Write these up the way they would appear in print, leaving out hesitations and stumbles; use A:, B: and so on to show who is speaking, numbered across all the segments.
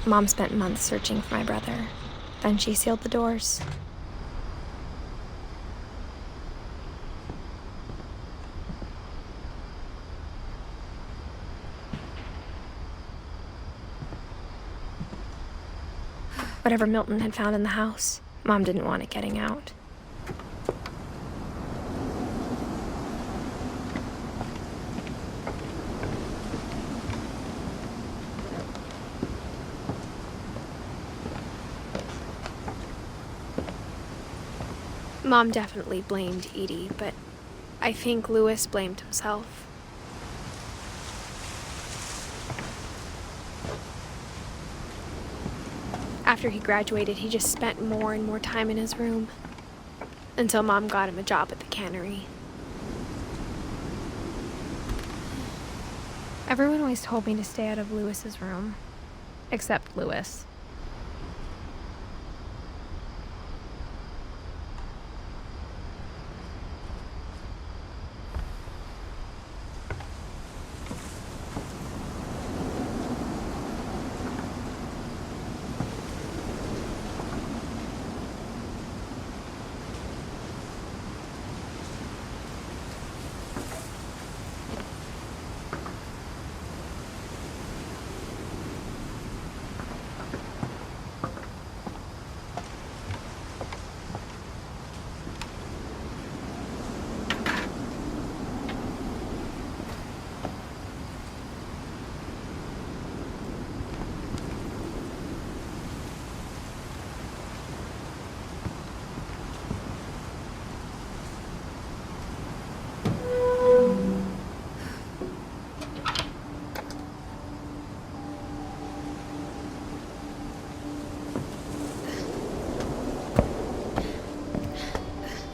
A: Mom spent months searching for my brother. Then she sealed the doors. Whatever Milton had found in the house, Mom didn't want it getting out. Mom definitely blamed Edie, but I think Louis blamed himself. After he graduated, he just spent more and more time in his room, until Mom got him a job at the cannery. Everyone always told me to stay out of Louis's room, except Louis.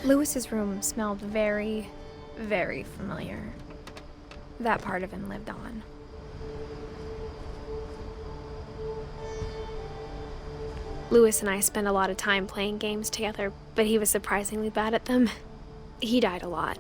A: Louis's room smelled very, very familiar. That part of him lived on. Louis and I spent a lot of time playing games together, but he was surprisingly bad at them. He died a lot.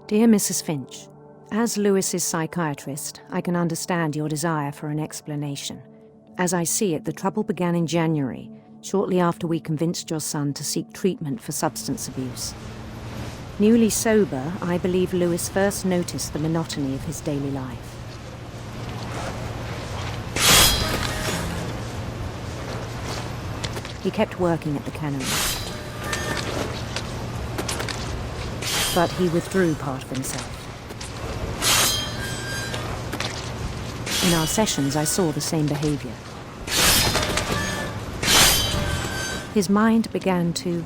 B: Dear Mrs. Finch, as Louis's psychiatrist, I can understand your desire for an explanation. As I see it, the trouble began in January, shortly after we convinced your son to seek treatment for substance abuse. Newly sober, I believe Louis first noticed the monotony of his daily life. He kept working at the cannery, but he withdrew part of himself. In our sessions, I saw the same behavior. His mind began to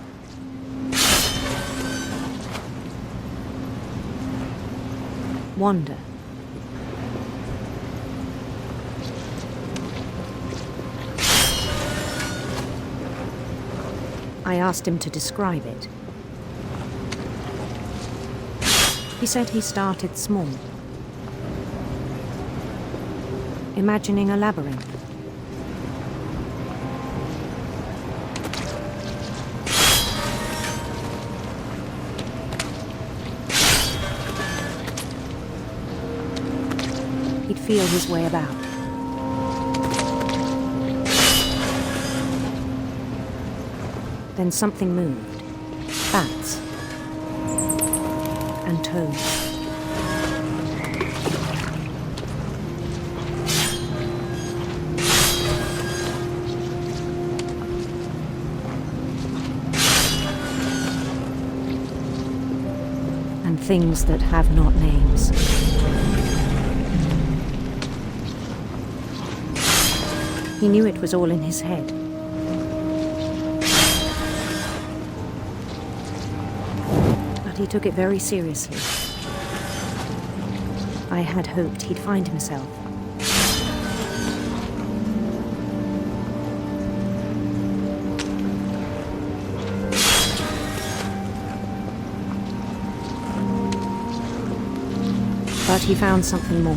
B: wander. I asked him to describe it. He said he started small, imagining a labyrinth. He'd feel his way about. Then something moved. Bats. And toads. Things that have not names. He knew it was all in his head. But he took it very seriously. I had hoped he'd find himself. But he found something more.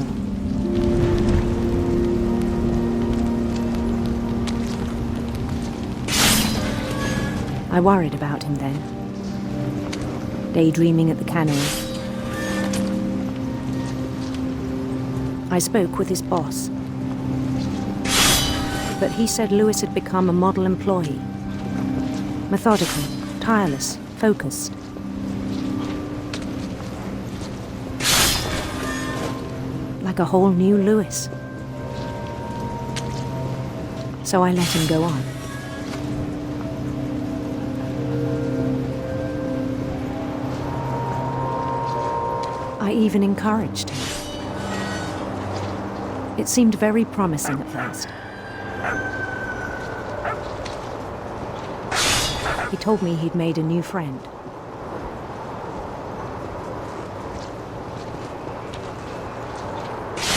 B: I worried about him then, daydreaming at the cannery. I spoke with his boss, but he said Lewis had become a model employee. Methodical, tireless, focused. Like a whole new Lewis. So I let him go on. I even encouraged him. It seemed very promising at first. He told me he'd made a new friend.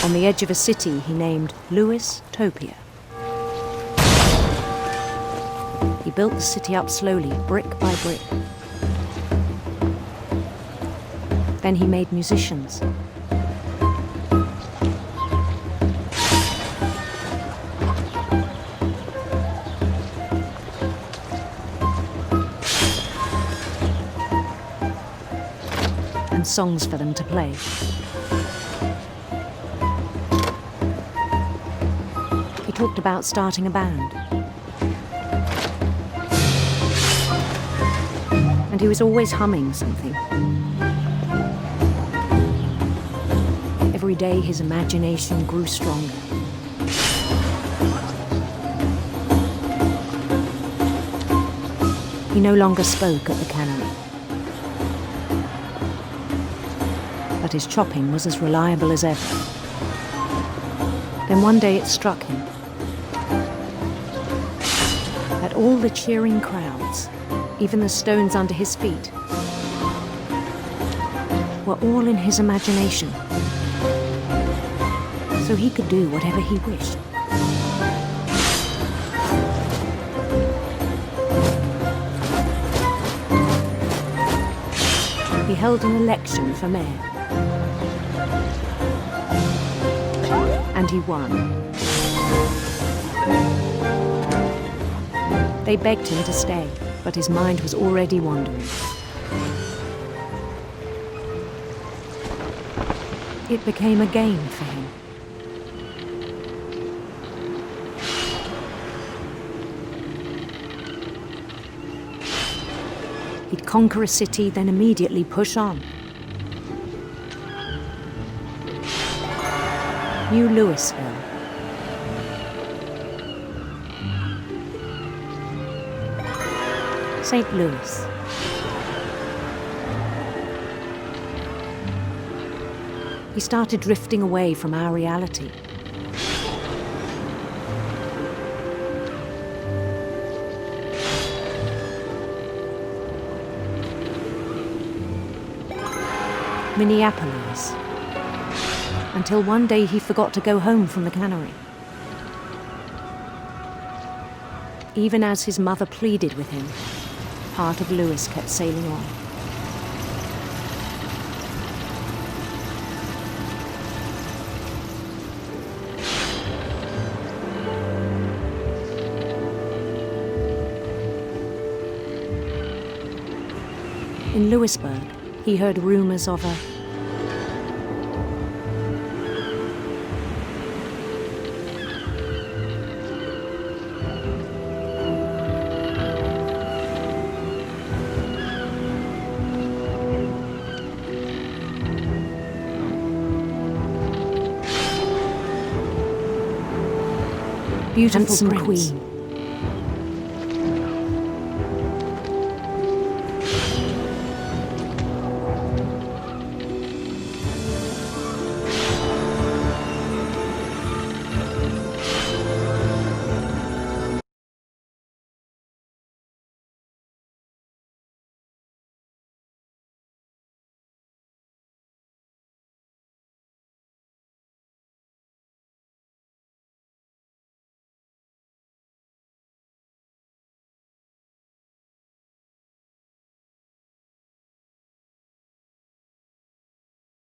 B: On the edge of a city he named Lewis Topia. He built the city up slowly, brick by brick. Then he made musicians. And songs for them to play. He talked about starting a band. And he was always humming something. Every day his imagination grew stronger. He no longer spoke at the cannery. But his chopping was as reliable as ever. Then one day it struck him that all the cheering crowds, even the stones under his feet, were all in his imagination. So he could do whatever he wished. He held an election for mayor. And he won. They begged him to stay, but his mind was already wandering. It became a game for him. He'd conquer a city, then immediately push on. New Louisville. St. Louis. He started drifting away from our reality. Minneapolis. Until one day he forgot to go home from the cannery. Even as his mother pleaded with him, part of Lewis kept sailing on. In Lewisburg, he heard rumors of a beautiful queen